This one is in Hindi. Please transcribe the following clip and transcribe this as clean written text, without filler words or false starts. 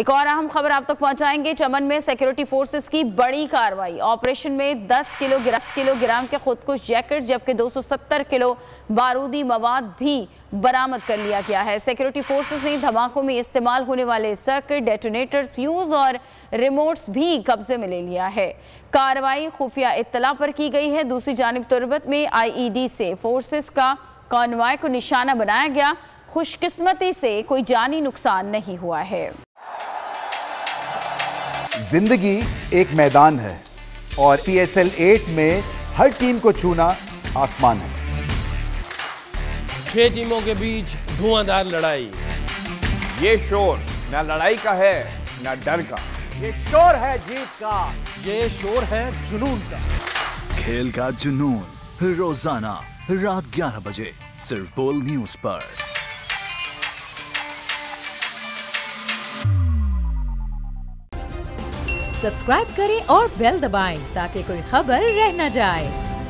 एक और अहम खबर आप तक पहुंचाएंगे। चमन में सिक्योरिटी फोर्सेस की बड़ी कार्रवाई। ऑपरेशन में 10 किलोग्राम के खुदकुश जैकेट जबकि 270 किलो बारूदी मवाद भी बरामद कर लिया गया है। सिक्योरिटी फोर्सेस ने धमाकों में इस्तेमाल होने वाले सर्किट, डेटोनेटर्स, फ्यूज और रिमोट्स भी कब्जे में ले लिया है। कार्रवाई खुफिया इत्तला पर की गई है। दूसरी जानिब तुर्बत में IED से फोर्सेस का कॉन्वॉय को निशाना बनाया गया। खुशकिस्मती से कोई जानी नुकसान नहीं हुआ है। जिंदगी एक मैदान है और PSL 8 में हर टीम को छूना आसमान है। 6 टीमों के बीच धुआंधार लड़ाई। ये शोर ना लड़ाई का है ना डर का, ये शोर है जीत का, ये शोर है जुनून का। खेल का जुनून रोजाना रात 11 बजे सिर्फ बोल न्यूज पर। सब्सक्राइब करें और बेल दबाएं ताकि कोई खबर रह न जाए।